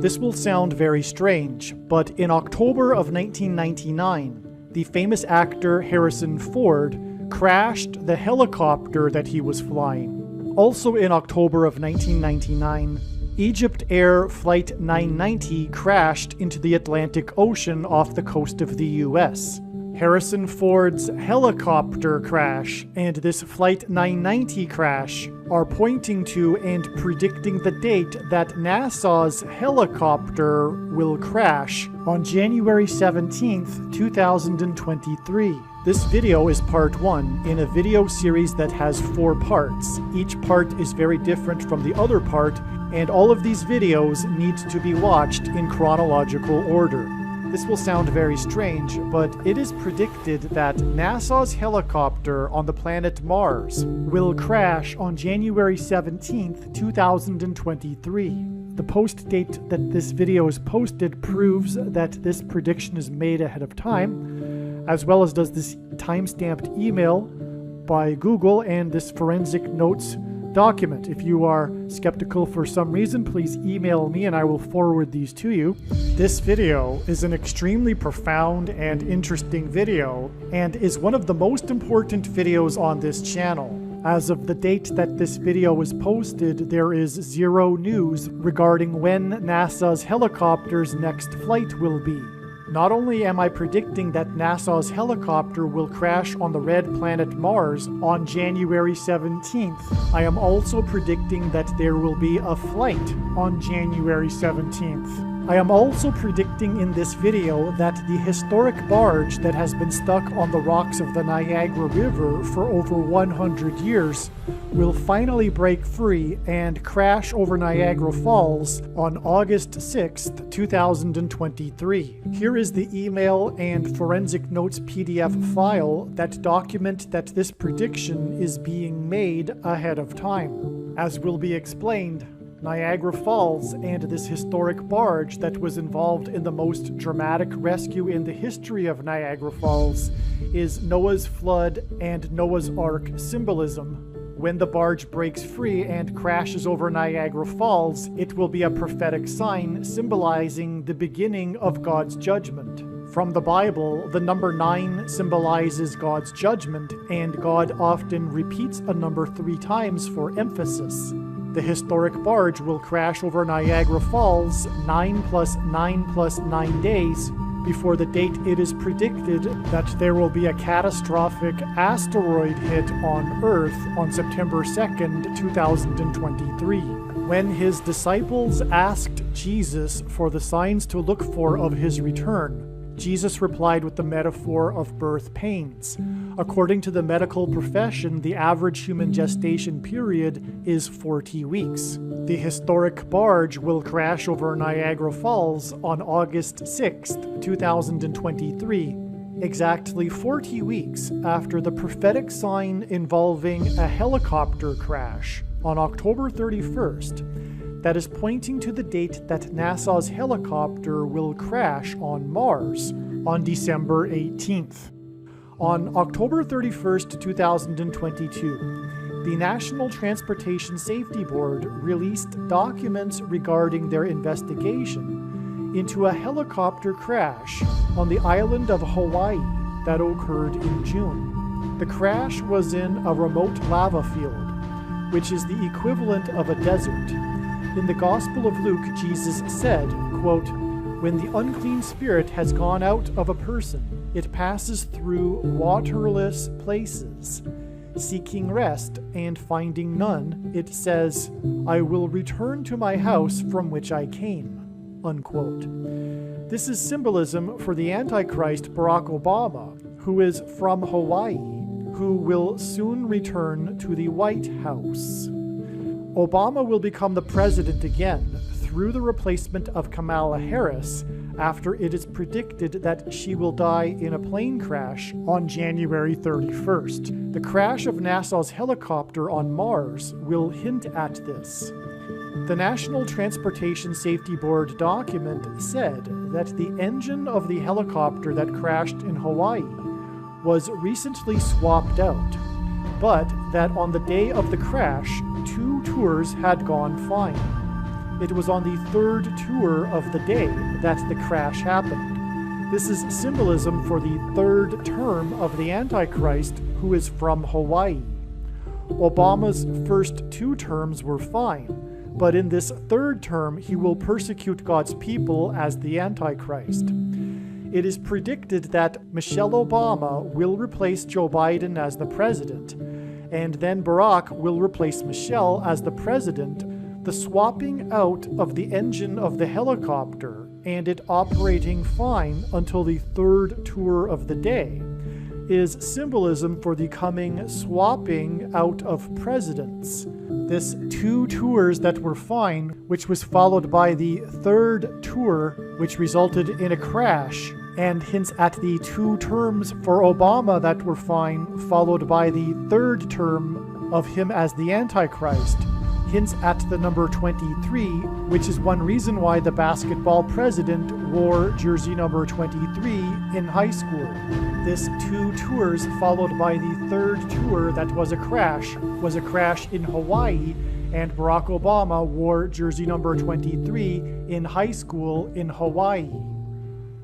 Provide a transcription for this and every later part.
This will sound very strange, but in October of 1999, the famous actor Harrison Ford crashed the helicopter that he was flying. Also in October of 1999, Egypt Air Flight 990 crashed into the Atlantic Ocean off the coast of the US. Harrison Ford's helicopter crash and this Flight 990 crash are pointing to and predicting the date that NASA's helicopter will crash on January 17th, 2023. This video is part 1 in a video series that has 4 parts. Each part is very different from the other part, and all of these videos need to be watched in chronological order. This will sound very strange, but it is predicted that NASA's helicopter on the planet Mars will crash on January 17th, 2023. The post date that this video is posted proves that this prediction is made ahead of time, as well as does this time-stamped email by Google and this forensic notes document. If you are skeptical for some reason, please email me and I will forward these to you. This video is an extremely profound and interesting video and is one of the most important videos on this channel. As of the date that this video was posted, there is 0 news regarding when NASA's helicopter's next flight will be. Not only am I predicting that NASA's helicopter will crash on the red planet Mars on January 17th, I am also predicting that there will be a flight on January 17th. I am also predicting in this video that the historic barge that has been stuck on the rocks of the Niagara River for over 100 years will finally break free and crash over Niagara Falls on August 6th, 2023. Here is the email and forensic notes PDF file that document that this prediction is being made ahead of time. As will be explained, Niagara Falls and this historic barge that was involved in the most dramatic rescue in the history of Niagara Falls is Noah's flood and Noah's Ark symbolism. When the barge breaks free and crashes over Niagara Falls, it will be a prophetic sign symbolizing the beginning of God's judgment. From the Bible, the number 9 symbolizes God's judgment, and God often repeats a number 3 times for emphasis. The historic barge will crash over Niagara Falls 9 plus 9 plus 9 days before the date it is predicted that there will be a catastrophic asteroid hit on Earth on September 2nd, 2023. When his disciples asked Jesus for the signs to look for of his return, Jesus replied with the metaphor of birth pains. According to the medical profession, the average human gestation period is 40 weeks. The historic barge will crash over Niagara Falls on August 6th, 2023, exactly 40 weeks after the prophetic sign involving a helicopter crash on October 31st. That is pointing to the date that NASA's helicopter will crash on Mars on December 18th. On October 31st, 2022, the National Transportation Safety Board released documents regarding their investigation into a helicopter crash on the island of Hawaii that occurred in June. The crash was in a remote lava field, which is the equivalent of a desert. In the Gospel of Luke, Jesus said, quote, "When the unclean spirit has gone out of a person, it passes through waterless places. Seeking rest and finding none, it says, 'I will return to my house from which I came.'" Unquote. This is symbolism for the Antichrist Barack Obama, who is from Hawaii, who will soon return to the White House. Obama will become the president again through the replacement of Kamala Harris after it is predicted that she will die in a plane crash on January 31st. The crash of NASA's helicopter on Mars will hint at this. The National Transportation Safety Board document said that the engine of the helicopter that crashed in Hawaii was recently swapped out, but that on the day of the crash, 2 tours had gone fine. It was on the third tour of the day that the crash happened. This is symbolism for the third term of the Antichrist, who is from Hawaii. Obama's first 2 terms were fine, but in this third term he will persecute God's people as the Antichrist. It is predicted that Michelle Obama will replace Joe Biden as the president, and then Barack will replace Michelle as the president, the swapping out of the engine of the helicopter and it operating fine until the third tour of the day is symbolism for the coming swapping out of presidents. This 2 tours that were fine, which was followed by the third tour, which resulted in a crash, and hints at the 2 terms for Obama that were fine, followed by the third term of him as the Antichrist, hints at the number 23, which is one reason why the basketball president wore jersey number 23 in high school. This 2 tours followed by the third tour that was a crash in Hawaii, and Barack Obama wore jersey number 23 in high school in Hawaii.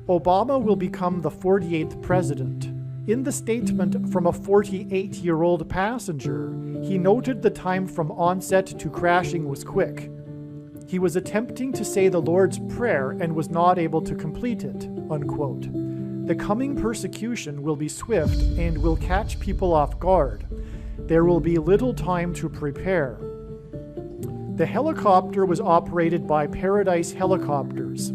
Obama will become the 48th president. In the statement from a 48-year-old passenger, he noted the time from onset to crashing was quick. He was attempting to say the Lord's Prayer and was not able to complete it, unquote. The coming persecution will be swift and will catch people off guard. There will be little time to prepare. The helicopter was operated by Paradise Helicopters.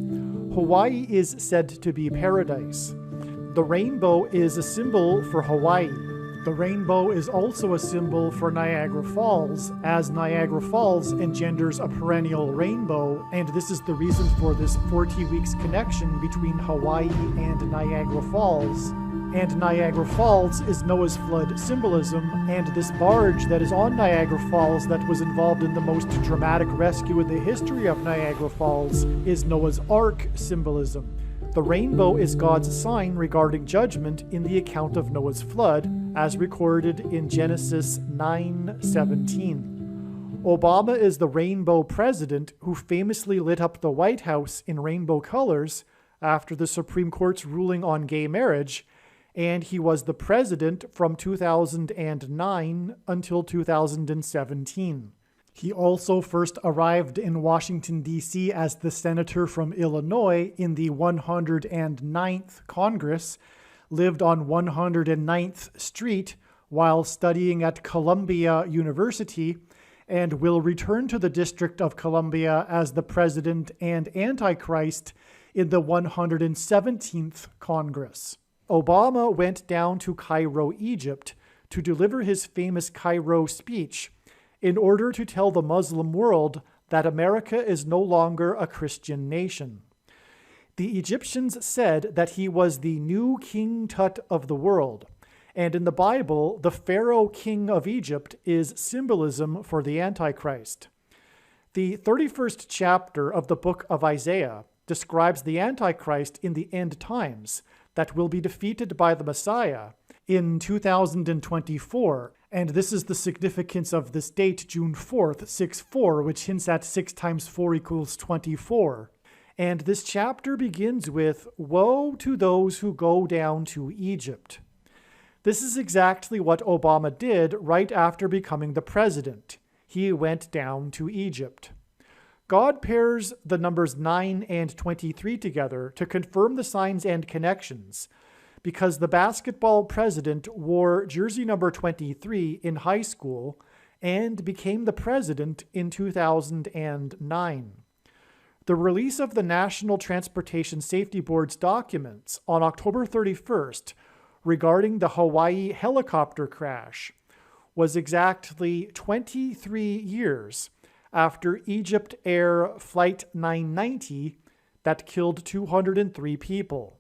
Hawaii is said to be paradise. The rainbow is a symbol for Hawaii. The rainbow is also a symbol for Niagara Falls, as Niagara Falls engenders a perennial rainbow, and this is the reason for this 40 weeks connection between Hawaii and Niagara Falls. And Niagara Falls is Noah's flood symbolism, and this barge that is on Niagara Falls that was involved in the most dramatic rescue in the history of Niagara Falls is Noah's Ark symbolism. The rainbow is God's sign regarding judgment in the account of Noah's flood, as recorded in Genesis 9:17. Obama is the rainbow president who famously lit up the White House in rainbow colors after the Supreme Court's ruling on gay marriage, and he was the president from 2009 until 2017. He also first arrived in Washington, D.C. as the senator from Illinois in the 109th Congress, lived on 109th Street while studying at Columbia University, and will return to the District of Columbia as the president and Antichrist in the 117th Congress. Obama went down to Cairo, Egypt, to deliver his famous Cairo speech, in order to tell the Muslim world that America is no longer a Christian nation. The Egyptians said that he was the new King Tut of the world, and in the Bible, the Pharaoh king of Egypt is symbolism for the Antichrist. The 31st chapter of the book of Isaiah describes the Antichrist in the end times that will be defeated by the Messiah in 2024, and this is the significance of this date, June 4th, 6-4, which hints at 6 times 4 equals 24. And this chapter begins with, "Woe to those who go down to Egypt." This is exactly what Obama did right after becoming the president. He went down to Egypt. God pairs the numbers 9 and 23 together to confirm the signs and connections, because the basketball president wore jersey number 23 in high school and became the president in 2009. The release of the National Transportation Safety Board's documents on October 31st regarding the Hawaii helicopter crash was exactly 23 years after Egypt Air Flight 990 that killed 203 people.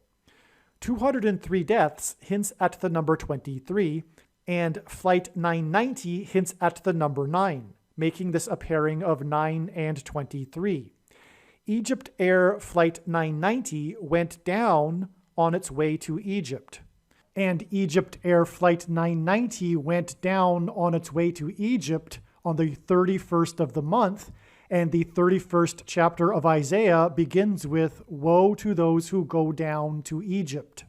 203 deaths hints at the number 23, and Flight 990 hints at the number 9, making this a pairing of 9 and 23. Egypt Air Flight 990 went down on its way to Egypt. And Egypt Air Flight 990 went down on its way to Egypt on the 31st of the month, And the 31st chapter of Isaiah begins with, "Woe to those who go down to Egypt."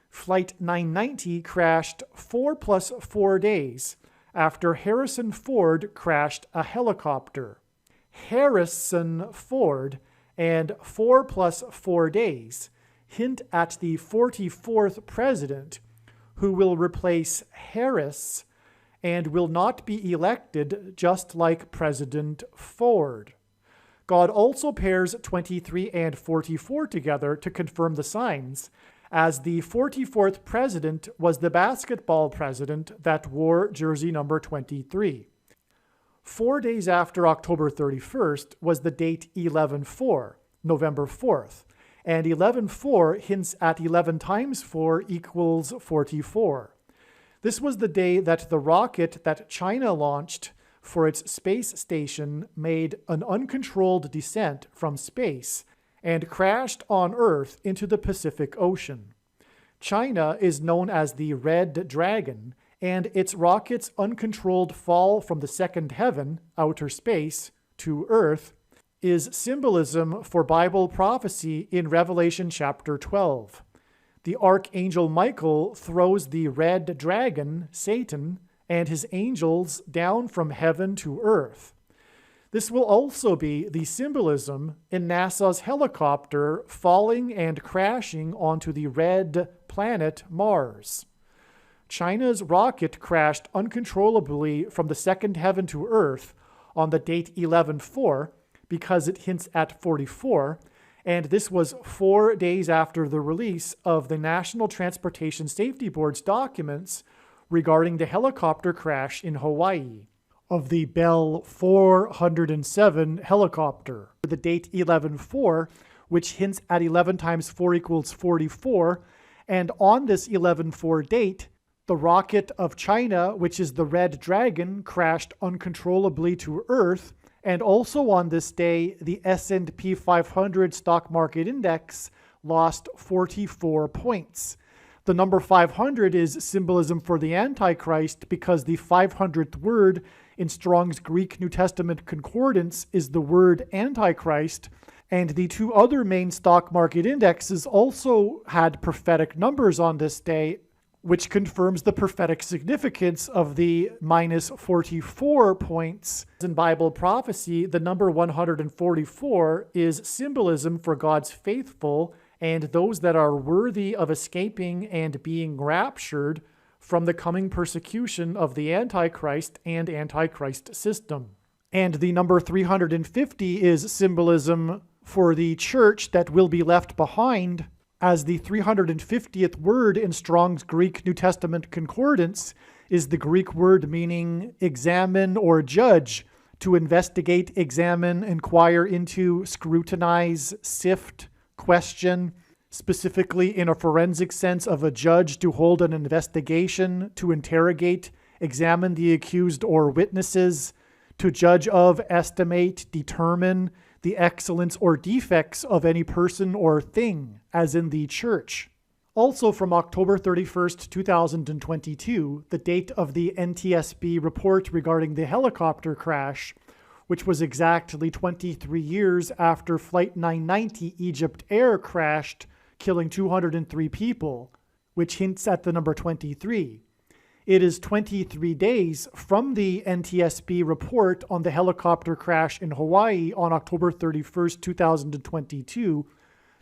Flight 990 crashed 4 plus 4 days after Harrison Ford crashed a helicopter. Harrison Ford and 4 plus 4 days hint at the 44th president, who will replace Harris and will not be elected, just like President Ford. God also pairs 23 and 44 together to confirm the signs, as the 44th president was the basketball president that wore jersey number 23. 4 days after October 31st was the date 11/4, November 4th, and 11/4 hints at 11 times 4 equals 44. This was the day that the rocket that China launched for its space station made an uncontrolled descent from space and crashed on Earth into the Pacific Ocean. China is known as the Red Dragon, and its rocket's uncontrolled fall from the second heaven, outer space, to Earth is symbolism for Bible prophecy in Revelation chapter 12. The archangel Michael throws the red dragon, Satan, and his angels down from heaven to earth. This will also be the symbolism in NASA's helicopter falling and crashing onto the red planet Mars. China's rocket crashed uncontrollably from the second heaven to earth on the date 11/4 because it hints at 44, and this was 4 days after the release of the National Transportation Safety Board's documents regarding the helicopter crash in Hawaii of the Bell 407 helicopter. The date 11/4, which hints at 11 times 4 equals 44, and on this 11/4 date, the rocket of China, which is the Red Dragon, crashed uncontrollably to Earth, and also on this day, the S&P 500 stock market index lost 44 points. The number 500 is symbolism for the Antichrist because the 500th word in Strong's Greek New Testament Concordance is the word Antichrist, and the two other main stock market indexes also had prophetic numbers on this day, which confirms the prophetic significance of the minus 44 points. In Bible prophecy, the number 144 is symbolism for God's faithful and those that are worthy of escaping and being raptured from the coming persecution of the Antichrist and Antichrist system. And the number 350 is symbolism for the church that will be left behind, as the 350th word in Strong's Greek New Testament Concordance is the Greek word meaning examine or judge, to investigate, examine, inquire into, scrutinize, sift, question, specifically in a forensic sense of a judge to hold an investigation, to interrogate, examine the accused or witnesses, to judge of, estimate, determine the excellence or defects of any person or thing, as in the church. Also from October 31st, 2022, the date of the NTSB report regarding the helicopter crash, which was exactly 23 years after Flight 990 Egypt Air crashed, killing 203 people, which hints at the number 23. It is 23 days from the NTSB report on the helicopter crash in Hawaii on October 31st, 2022,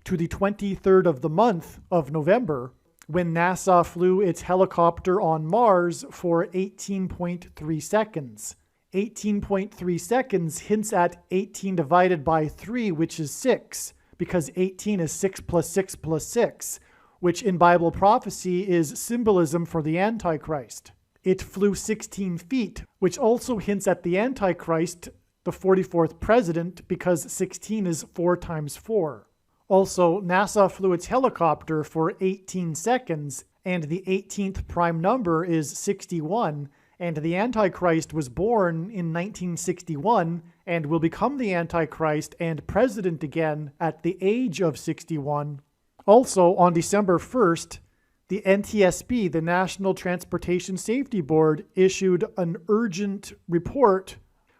to the 23rd of the month of November, when NASA flew its helicopter on Mars for 18.3 seconds. 18.3 seconds hints at 18 divided by 3, which is 6, because 18 is 6 plus 6 plus 6, which in Bible prophecy is symbolism for the Antichrist. It flew 16 feet, which also hints at the Antichrist, the 44th president, because 16 is 4 times 4. Also, NASA flew its helicopter for 18 seconds, and the 18th prime number is 61, and the Antichrist was born in 1961 and will become the Antichrist and president again at the age of 61. Also, on December 1st, the NTSB, the National Transportation Safety Board, issued an urgent report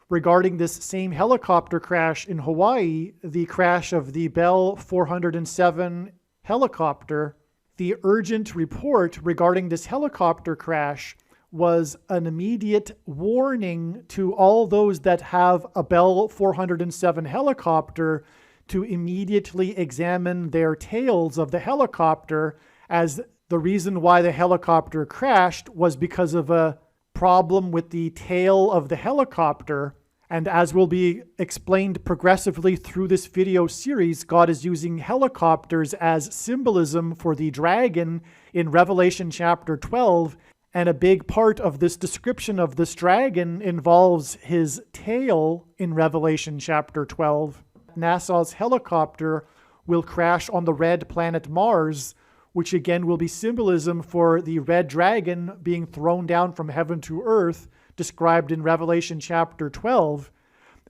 regarding this same helicopter crash in Hawaii, the crash of the Bell 407 helicopter. The urgent report regarding this helicopter crash was an immediate warning to all those that have a Bell 407 helicopter to immediately examine their tails of the helicopter, as the reason why the helicopter crashed was because of a problem with the tail of the helicopter. And as will be explained progressively through this video series, God is using helicopters as symbolism for the dragon in Revelation chapter 12. And a big part of this description of this dragon involves his tail in Revelation chapter 12. NASA's helicopter will crash on the red planet Mars, which again will be symbolism for the red dragon being thrown down from heaven to earth, described in Revelation chapter 12.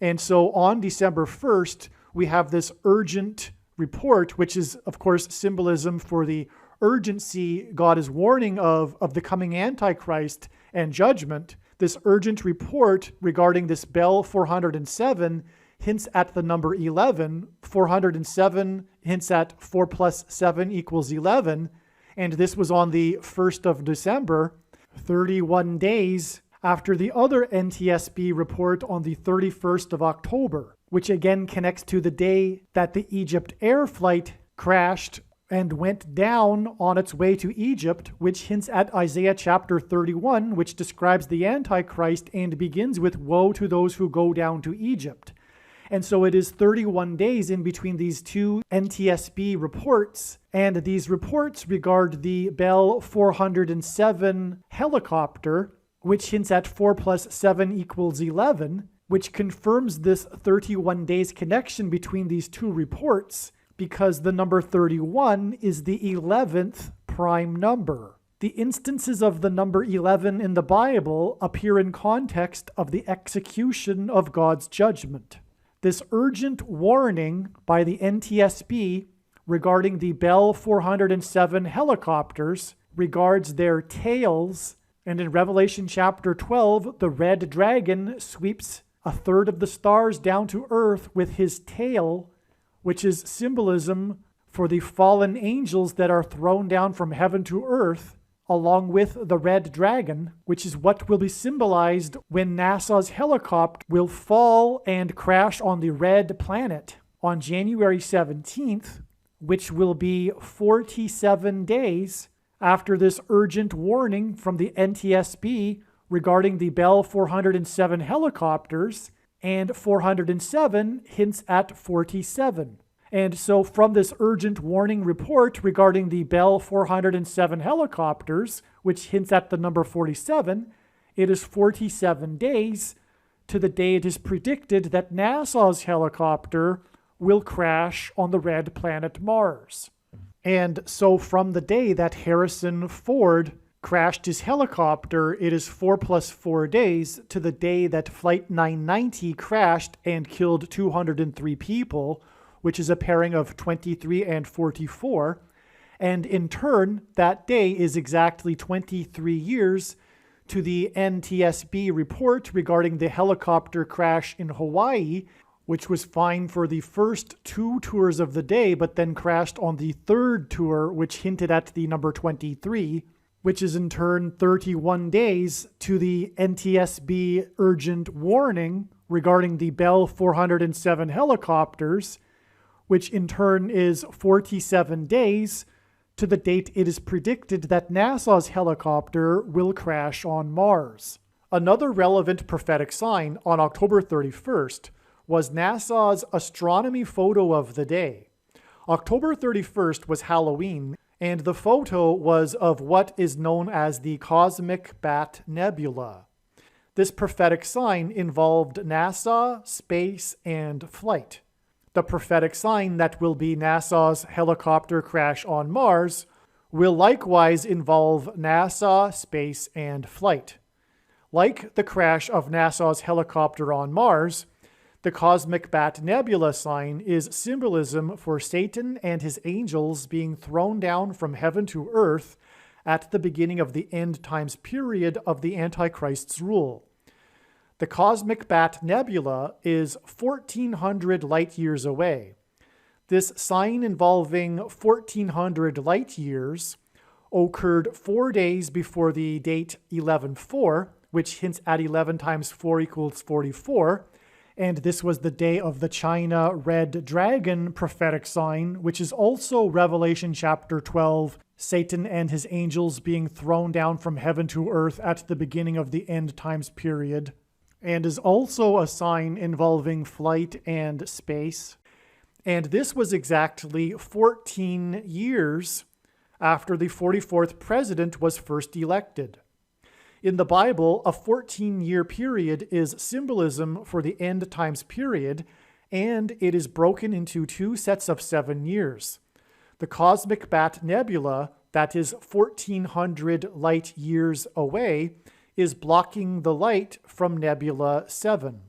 And so on December 1st, we have this urgent report, which is, of course, symbolism for the urgency God is warning of the coming Antichrist and judgment. This urgent report regarding this Bell 407 hints at the number 11. 407 hints at 4 plus 7 equals 11. And this was on the 1st of December, 31 days after the other NTSB report on the 31st of October, which again connects to the day that the Egypt Air flight crashed and went down on its way to Egypt, which hints at Isaiah chapter 31, which describes the Antichrist and begins with, "Woe to those who go down to Egypt." And so it is 31 days in between these two NTSB reports, and these reports regard the Bell 407 helicopter, which hints at 4 plus 7 equals 11, which confirms this 31 days connection between these two reports, because the number 31 is the 11th prime number. The instances of the number 11 in the Bible appear in context of the execution of God's judgment. This urgent warning by the NTSB regarding the Bell 407 helicopters regards their tails, and in Revelation chapter 12, the red dragon sweeps a third of the stars down to earth with his tail, which is symbolism for the fallen angels that are thrown down from heaven to earth, along with the red dragon, which is what will be symbolized when NASA's helicopter will fall and crash on the red planet on January 17th, which will be 47 days after this urgent warning from the NTSB regarding the Bell 407 helicopters, and 407 hints at 47. And so from this urgent warning report regarding the Bell 407 helicopters, which hints at the number 47, it is 47 days to the day it is predicted that NASA's helicopter will crash on the red planet Mars. And so from the day that Harrison Ford crashed his helicopter, it is 4 plus 4 days to the day that Flight 990 crashed and killed 203 people, which is a pairing of 23 and 44. And in turn, that day is exactly 23 years to the NTSB report regarding the helicopter crash in Hawaii, which was fine for the first 2 tours of the day, but then crashed on the 3rd tour, which hinted at the number 23, which is in turn 31 days to the NTSB urgent warning regarding the Bell 407 helicopters, which in turn is 47 days to the date it is predicted that NASA's helicopter will crash on Mars. Another relevant prophetic sign on October 31st was NASA's astronomy photo of the day. October 31st was Halloween, and the photo was of what is known as the Cosmic Bat Nebula. This prophetic sign involved NASA, space, and flight. The prophetic sign that will be NASA's helicopter crash on Mars will likewise involve NASA, space, and flight. Like the crash of NASA's helicopter on Mars, the Cosmic Bat Nebula sign is symbolism for Satan and his angels being thrown down from heaven to earth at the beginning of the end times period of the Antichrist's rule. The Cosmic Bat Nebula is 1,400 light years away. This sign involving 1,400 light years occurred 4 days before the date 11/4, which hints at 11 times 4 equals 44, and this was the day of the China Red Dragon prophetic sign, which is also Revelation chapter 12, Satan and his angels being thrown down from heaven to earth at the beginning of the end times period, and is also a sign involving flight and space. And this was exactly 14 years after the 44th president was first elected. In the Bible, a 14-year period is symbolism for the end times period, and it is broken into 2 sets of 7 years. The Cosmic Bat Nebula, that is 1,400 light years away, is blocking the light from Nebula 7.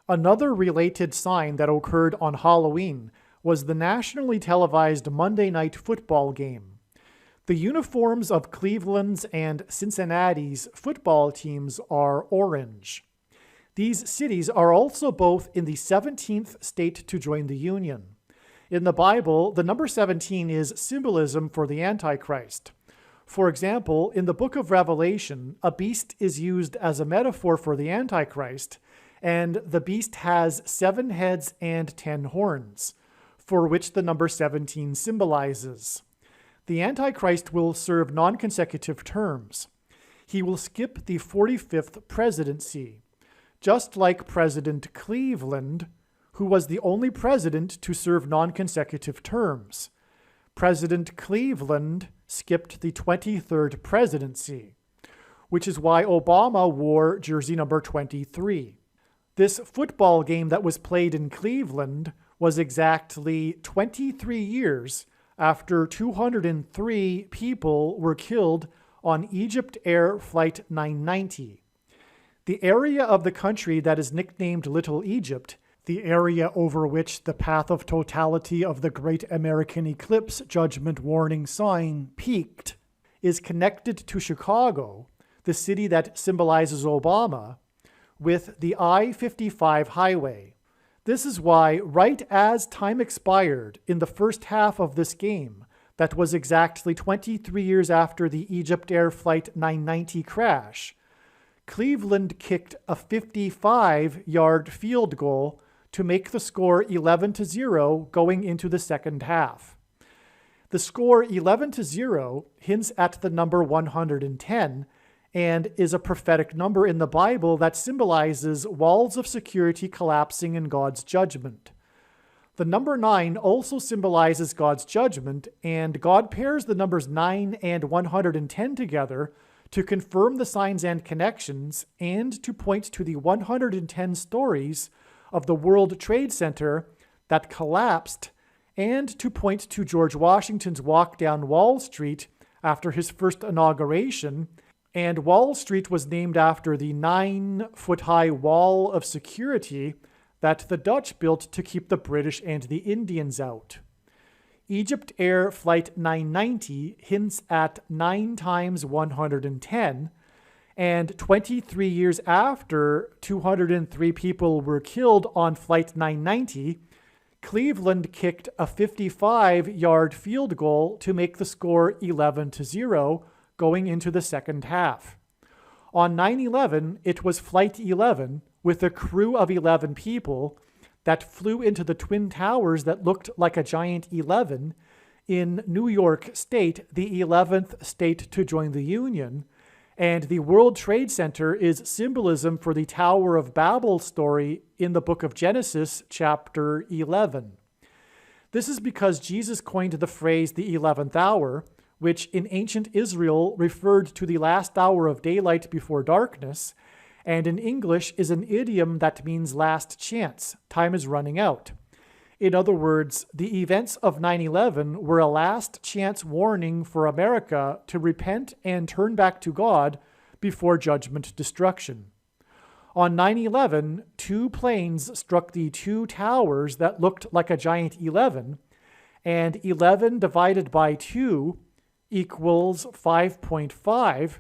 Another related sign that occurred on Halloween was the nationally televised Monday Night Football game. The uniforms of Cleveland's and Cincinnati's football teams are orange. These cities are also both in the 17th state to join the Union. In the Bible, the number 17 is symbolism for the Antichrist. For example, in the book of Revelation, a beast is used as a metaphor for the Antichrist, and the beast has 7 heads and 10 horns, for which the number 17 symbolizes. The Antichrist will serve non-consecutive terms. He will skip the 45th presidency, just like President Cleveland, who was the only president to serve non-consecutive terms. President Cleveland skipped the 23rd presidency, which is why Obama wore jersey number 23. This football game that was played in Cleveland was exactly 23 years after 203 people were killed on Egypt Air Flight 990. The area of the country that is nicknamed Little Egypt, the area over which the path of totality of the Great American Eclipse Judgment Warning sign peaked, is connected to Chicago, the city that symbolizes Obama, with the I-55 highway. This is why, right as time expired in the first half of this game, that was exactly 23 years after the Egypt Air Flight 990 crash, Cleveland kicked a 55-yard field goal to make the score 11-0 going into the second half. The score 11-0 hints at the number 110, and is a prophetic number in the Bible that symbolizes walls of security collapsing in God's judgment. The number 9 also symbolizes God's judgment, and God pairs the numbers 9 and 110 together to confirm the signs and connections and to point to the 110 stories of the World Trade Center that collapsed, and to point to George Washington's walk down Wall Street after his first inauguration. And Wall Street was named after the 9-foot-high wall of security that the Dutch built to keep the British and the Indians out. Egypt Air Flight 990 hints at 9 times 110, and 23 years after 203 people were killed on Flight 990, Cleveland kicked a 55-yard field goal to make the score 11-0, going into the second half. On 9/11, it was Flight 11, with a crew of 11 people, that flew into the Twin Towers that looked like a giant 11 in New York State, the 11th state to join the Union, and the World Trade Center is symbolism for the Tower of Babel story in the book of Genesis, chapter 11. This is because Jesus coined the phrase the 11th hour, which in ancient Israel referred to the last hour of daylight before darkness, and in English is an idiom that means last chance, time is running out. In other words, the events of 9/11 were a last chance warning for America to repent and turn back to God before judgment destruction. On 9/11, 2 planes struck the 2 towers that looked like a giant 11, and 11 divided by 2 equals 5.5,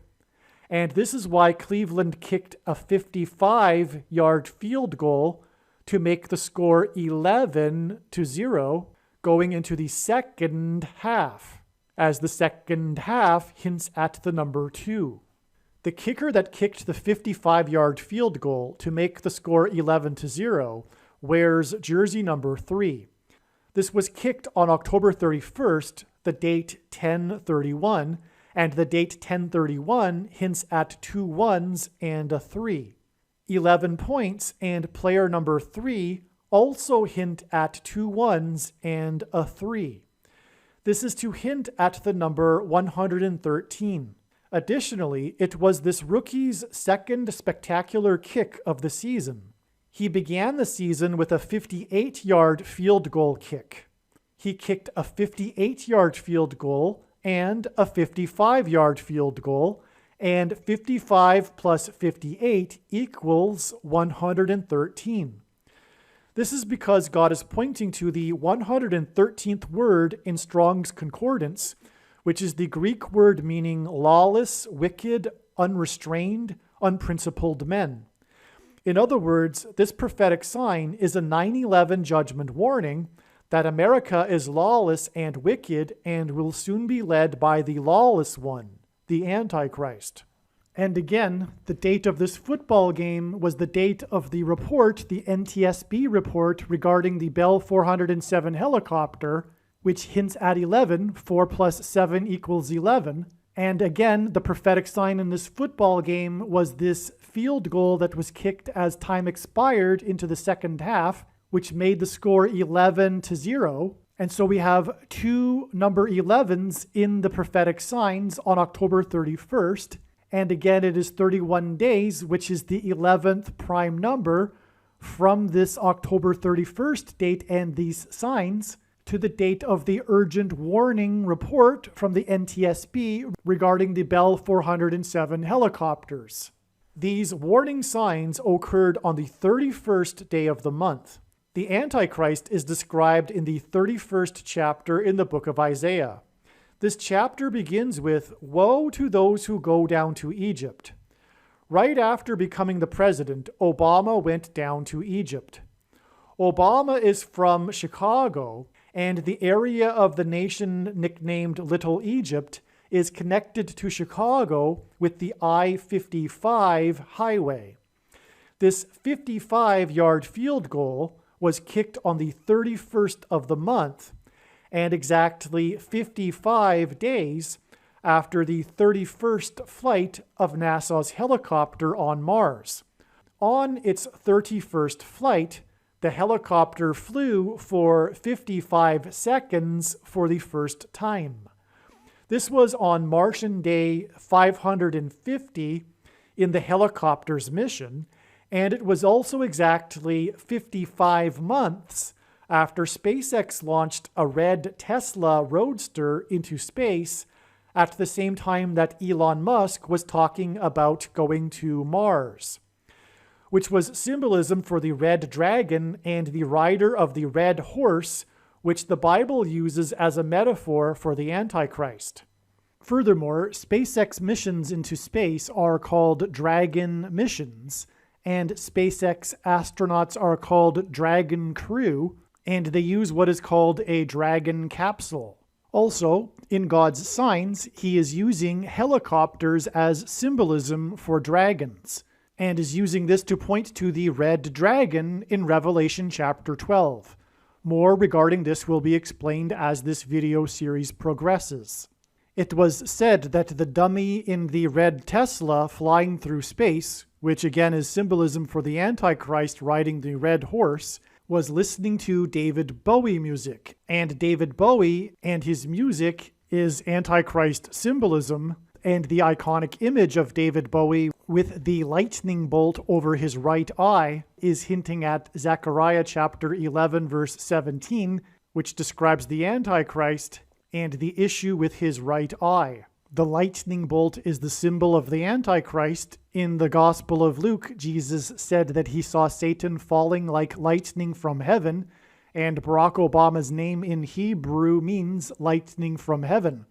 And this is why Cleveland kicked a 55-yard field goal to make the score 11-0 going into the second half, as the second half hints at the number 2. The kicker that kicked the 55-yard field goal to make the score 11-0 wears jersey number 3. This was kicked on October 31st, the date 10/31, and the date 10/31 hints at 2 1s and a 3. 11 points and player number 3 also hint at 2 1s and a 3. This is to hint at the number 113. Additionally, it was this rookie's second spectacular kick of the season. He began the season with a 58-yard field goal kick. He kicked a 58-yard field goal and a 55-yard field goal, and 55 plus 58 equals 113. This is because God is pointing to the 113th word in Strong's Concordance, which is the Greek word meaning lawless, wicked, unrestrained, unprincipled men. In other words, this prophetic sign is a 9/11 judgment warning that America is lawless and wicked and will soon be led by the lawless one, the Antichrist. And again, the date of this football game was the date of the report, the NTSB report regarding the Bell 407 helicopter, which hints at 11, 4 plus 7 equals 11. And again, the prophetic sign in this football game was this field goal that was kicked as time expired into the second half, which made the score 11-0. And so we have 2 number 11s in the prophetic signs on October 31st. And again, it is 31 days, which is the 11th prime number from this October 31st date and these signs to the date of the urgent warning report from the NTSB regarding the Bell 407 helicopters. These warning signs occurred on the 31st day of the month. The Antichrist is described in the 31st chapter in the book of Isaiah. This chapter begins with, "Woe to those who go down to Egypt." Right after becoming the president, Obama went down to Egypt. Obama is from Chicago, and the area of the nation nicknamed Little Egypt is connected to Chicago with the I-55 highway. This 55-yard field goal was kicked on the 31st of the month, and exactly 55 days after the 31st flight of NASA's helicopter on Mars. On its 31st flight, the helicopter flew for 55 seconds for the first time. This was on Martian Day 550 in the helicopter's mission, and it was also exactly 55 months after SpaceX launched a red Tesla Roadster into space at the same time that Elon Musk was talking about going to Mars, which was symbolism for the red dragon and the rider of the red horse, which the Bible uses as a metaphor for the Antichrist. Furthermore, SpaceX missions into space are called Dragon missions, and SpaceX astronauts are called Dragon crew, and they use what is called a Dragon capsule. Also, in God's signs, he is using helicopters as symbolism for dragons, and is using this to point to the red dragon in Revelation chapter 12. More regarding this will be explained as this video series progresses. It was said that the dummy in the red Tesla flying through space, which again is symbolism for the Antichrist riding the red horse, was listening to David Bowie music, and David Bowie and his music is Antichrist symbolism, and the iconic image of David Bowie with the lightning bolt over his right eye is hinting at Zechariah chapter 11 verse 17, which describes the Antichrist and the issue with his right eye. The lightning bolt is the symbol of the Antichrist. In the Gospel of Luke, Jesus said that he saw Satan falling like lightning from heaven, and Barack Obama's name in Hebrew means lightning from heaven.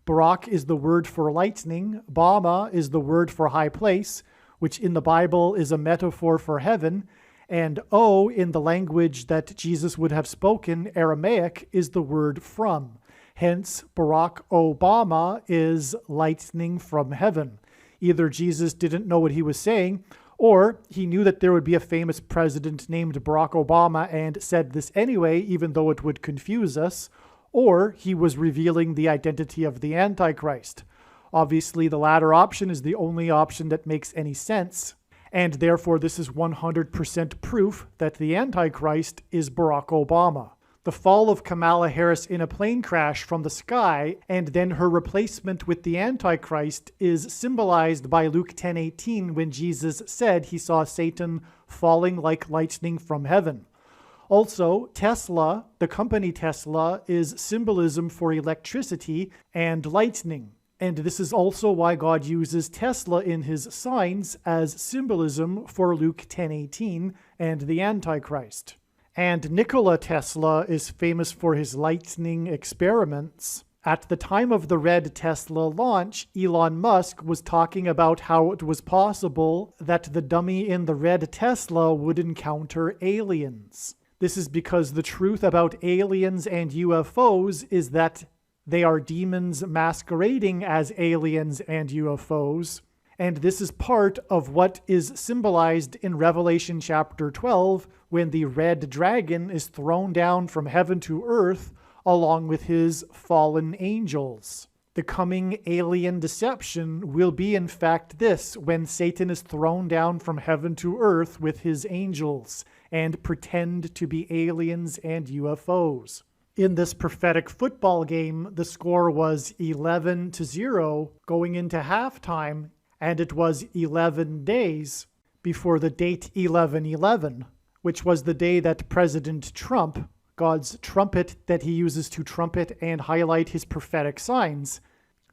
Barak is the word for lightning. Bama is the word for high place, which in the Bible is a metaphor for heaven. And O, in the language that Jesus would have spoken, Aramaic, is the word from. Hence, Barack Obama is lightning from heaven. Either Jesus didn't know what he was saying, or he knew that there would be a famous president named Barack Obama and said this anyway, even though it would confuse us, or he was revealing the identity of the Antichrist. Obviously, the latter option is the only option that makes any sense, and therefore this is 100% proof that the Antichrist is Barack Obama. The fall of Kamala Harris in a plane crash from the sky and then her replacement with the Antichrist is symbolized by Luke 10:18 when Jesus said he saw Satan falling like lightning from heaven. Also, Tesla, the company Tesla, is symbolism for electricity and lightning. And this is also why God uses Tesla in his signs as symbolism for Luke 10:18 and the Antichrist. And Nikola Tesla is famous for his lightning experiments. At the time of the red Tesla launch, Elon Musk was talking about how it was possible that the dummy in the red Tesla would encounter aliens. This is because the truth about aliens and UFOs is that they are demons masquerading as aliens and UFOs. And this is part of what is symbolized in Revelation chapter 12 when the red dragon is thrown down from heaven to earth along with his fallen angels. The coming alien deception will be in fact this, when Satan is thrown down from heaven to earth with his angels and pretend to be aliens and UFOs. In this prophetic football game, the score was 11-0 going into halftime, and it was 11 days before the date 11/11, which was the day that President Trump, God's trumpet that he uses to trumpet and highlight his prophetic signs,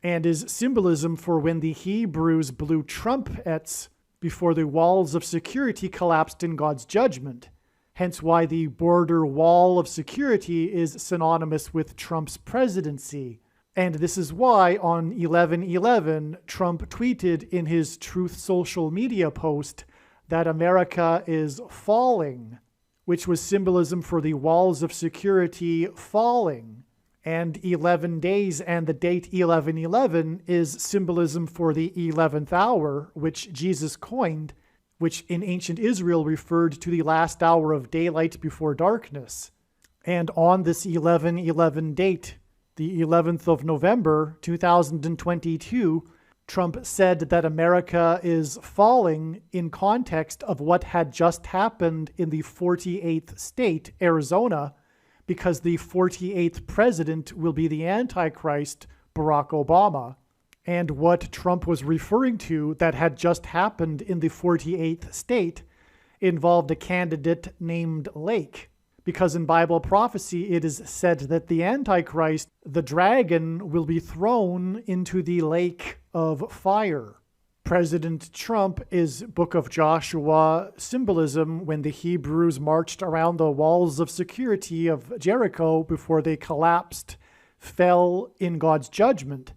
and is symbolism for when the Hebrews blew trumpets before the walls of security collapsed in God's judgment. Hence why the border wall of security is synonymous with Trump's presidency. And this is why on 11/11, Trump tweeted in his Truth social media post that America is falling, which was symbolism for the walls of security falling. And 11 days and the date 11/11 is symbolism for the 11th hour, which Jesus coined, which in ancient Israel referred to the last hour of daylight before darkness. And on this 11/11 date, the 11th of November, 2022, Trump said that America is falling in context of what had just happened in the 48th state, Arizona, because the 48th president will be the Antichrist, Barack Obama. And what Trump was referring to that had just happened in the 48th state involved a candidate named Lake. Because in Bible prophecy, it is said that the Antichrist, the dragon, will be thrown into the lake of fire. President Trump is Book of Joshua symbolism when the Hebrews marched around the walls of security of Jericho before they collapsed, fell in God's judgment.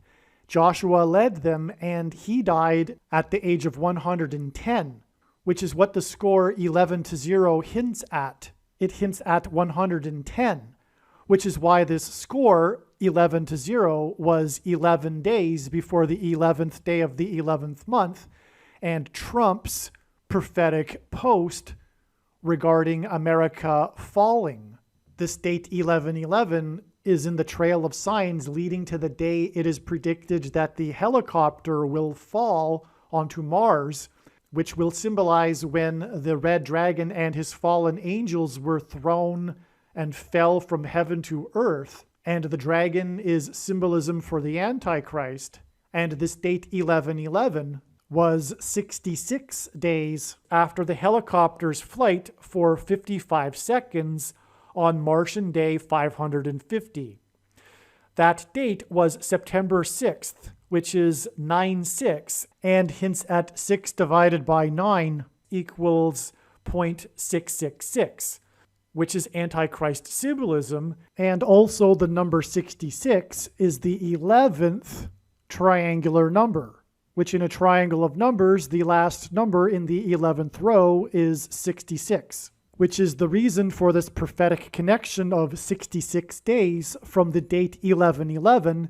Joshua led them, and he died at the age of 110, which is what the score 11-0 hints at. It hints at 110, which is why this score 11-0 was 11 days before the 11th day of the 11th month, and Trump's prophetic post regarding America falling. This date 11/11 is in the trail of signs leading to the day it is predicted that the helicopter will fall onto Mars, which will symbolize when the red dragon and his fallen angels were thrown and fell from heaven to earth. And the dragon is symbolism for the Antichrist. And this date 11/11 was 66 days after the helicopter's flight for 55 seconds on Martian day 550. That date was September 6th, which is 9/6, and hints at 6 divided by 9 equals 0.666. which is Antichrist symbolism, and also the number 66 is the 11th triangular number, which in a triangle of numbers, the last number in the 11th row is 66, which is the reason for this prophetic connection of 66 days from the date 1111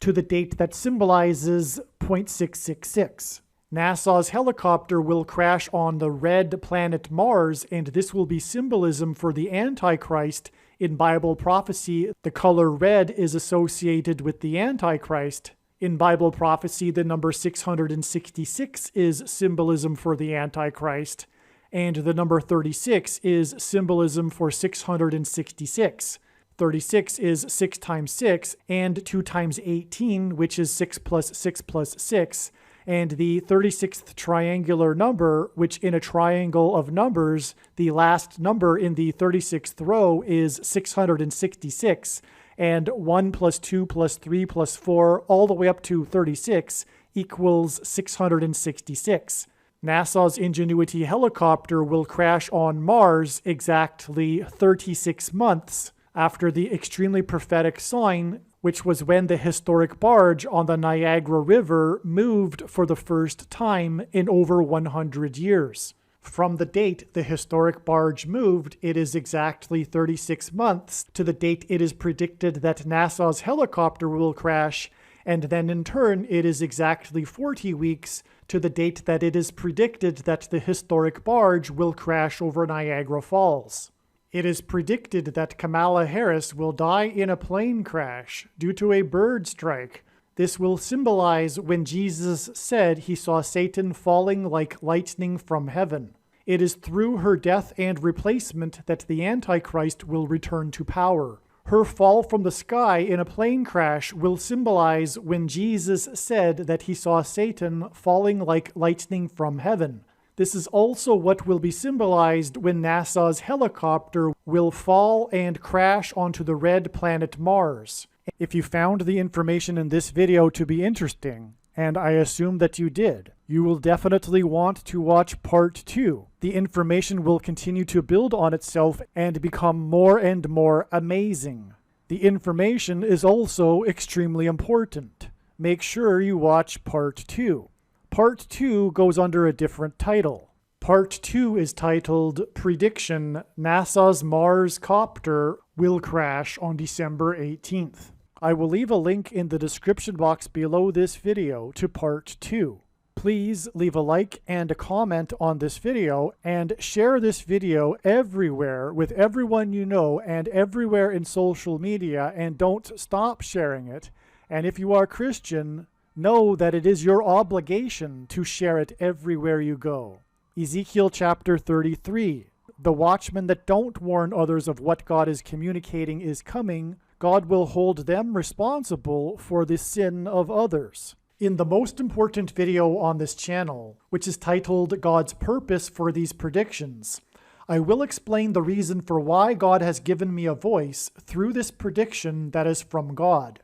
to the date that symbolizes .666. NASA's helicopter will crash on the red planet Mars, and this will be symbolism for the Antichrist. In Bible prophecy, the color red is associated with the Antichrist. In Bible prophecy, the number 666 is symbolism for the Antichrist, and the number 36 is symbolism for 666. 36 is 6 times 6, and 2 times 18, which is 6 plus 6 plus 6. And the 36th triangular number, which in a triangle of numbers, the last number in the 36th row is 666, and 1 plus 2 plus 3 plus 4, all the way up to 36, equals 666. NASA's Ingenuity helicopter will crash on Mars exactly 36 months after the extremely prophetic sign, which was when the historic barge on the Niagara River moved for the first time in over 100 years. From the date the historic barge moved, it is exactly 36 months to the date it is predicted that NASA's helicopter will crash, and then in turn it is exactly 40 weeks to the date that it is predicted that the historic barge will crash over Niagara Falls. It is predicted that Kamala Harris will die in a plane crash due to a bird strike. This will symbolize when Jesus said he saw Satan falling like lightning from heaven. It is through her death and replacement that the Antichrist will return to power. Her fall from the sky in a plane crash will symbolize when Jesus said that he saw Satan falling like lightning from heaven. This is also what will be symbolized when NASA's helicopter will fall and crash onto the red planet Mars. If you found the information in this video to be interesting, and I assume that you did, you will definitely want to watch part 2. The information will continue to build on itself and become more and more amazing. The information is also extremely important. Make sure you watch part 2. Part 2 goes under a different title. Part 2 is titled Prediction: NASA's Mars Copter Will Crash on December 18th. I will leave a link in the description box below this video to Part 2. Please leave a like and a comment on this video and share this video everywhere with everyone you know and everywhere in social media, and don't stop sharing it. And if you are Christian, know that it is your obligation to share it everywhere you go. Ezekiel chapter 33. The watchmen that don't warn others of what God is communicating is coming. God will hold them responsible for the sin of others. In the most important video on this channel, which is titled God's Purpose for These Predictions, I will explain the reason for why God has given me a voice through this prediction that is from God.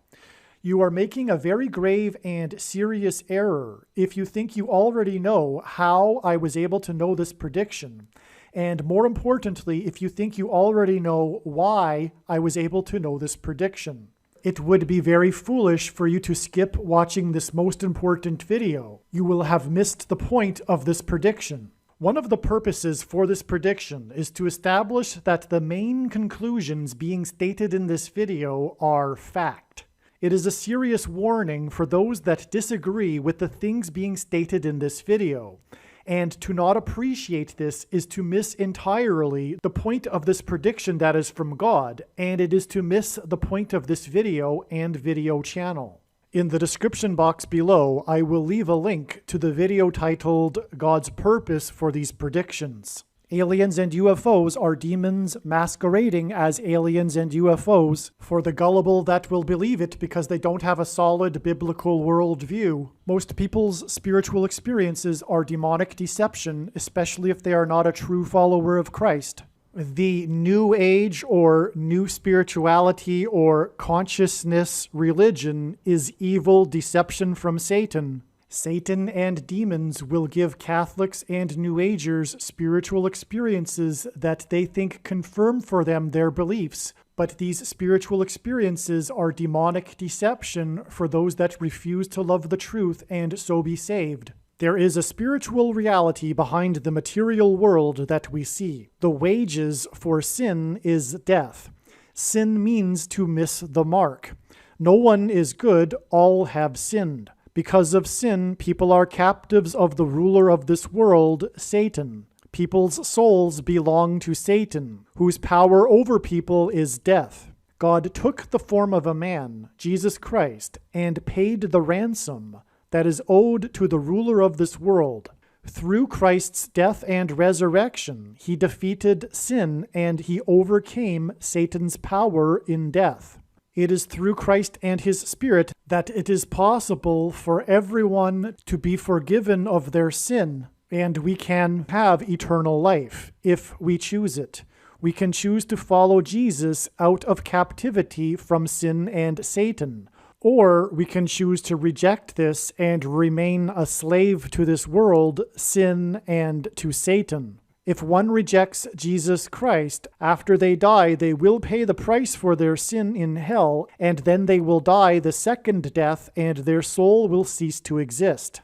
You are making a very grave and serious error if you think you already know how I was able to know this prediction, and more importantly, if you think you already know why I was able to know this prediction. It would be very foolish for you to skip watching this most important video. You will have missed the point of this prediction. One of the purposes for this prediction is to establish that the main conclusions being stated in this video are fact. It is a serious warning for those that disagree with the things being stated in this video, and to not appreciate this is to miss entirely the point of this prediction that is from God, and it is to miss the point of this video and video channel. In the description box below, I will leave a link to the video titled God's Purpose for These Predictions. Aliens and UFOs are demons masquerading as aliens and UFOs for the gullible that will believe it because they don't have a solid biblical worldview. Most people's spiritual experiences are demonic deception, especially if they are not a true follower of Christ. The New Age or New Spirituality or Consciousness religion is evil deception from Satan. Satan and demons will give Catholics and New Agers spiritual experiences that they think confirm for them their beliefs, but these spiritual experiences are demonic deception for those that refuse to love the truth and so be saved. There is a spiritual reality behind the material world that we see. The wages for sin is death. Sin means to miss the mark. No one is good, all have sinned. Because of sin, people are captives of the ruler of this world, Satan. People's souls belong to Satan, whose power over people is death. God took the form of a man, Jesus Christ, and paid the ransom that is owed to the ruler of this world. Through Christ's death and resurrection, he defeated sin and he overcame Satan's power in death. It is through Christ and his Spirit that it is possible for everyone to be forgiven of their sin, and we can have eternal life if we choose it. We can choose to follow Jesus out of captivity from sin and Satan, or we can choose to reject this and remain a slave to this world, sin, and to Satan. If one rejects Jesus Christ, after they die, they will pay the price for their sin in hell, and then they will die the second death, and their soul will cease to exist.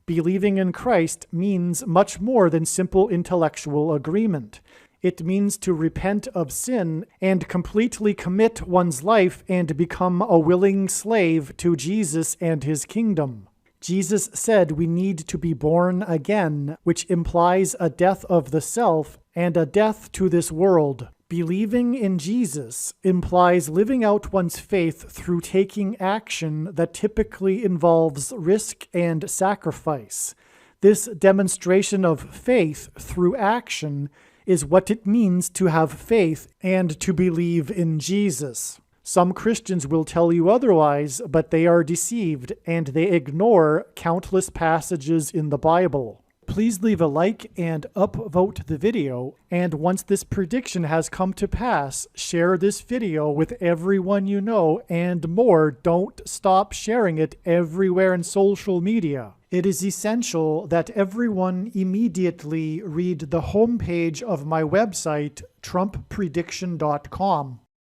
Believing in Christ means much more than simple intellectual agreement. It means to repent of sin and completely commit one's life and become a willing slave to Jesus and his kingdom. Jesus said we need to be born again, which implies a death of the self and a death to this world. Believing in Jesus implies living out one's faith through taking action that typically involves risk and sacrifice. This demonstration of faith through action is what it means to have faith and to believe in Jesus. Some Christians will tell you otherwise, but they are deceived and they ignore countless passages in the Bible. Please leave a like and upvote the video, and once this prediction has come to pass, share this video with everyone you know, and more, don't stop sharing it everywhere in social media. It is essential that everyone immediately read the homepage of my website, TrumpPrediction.com.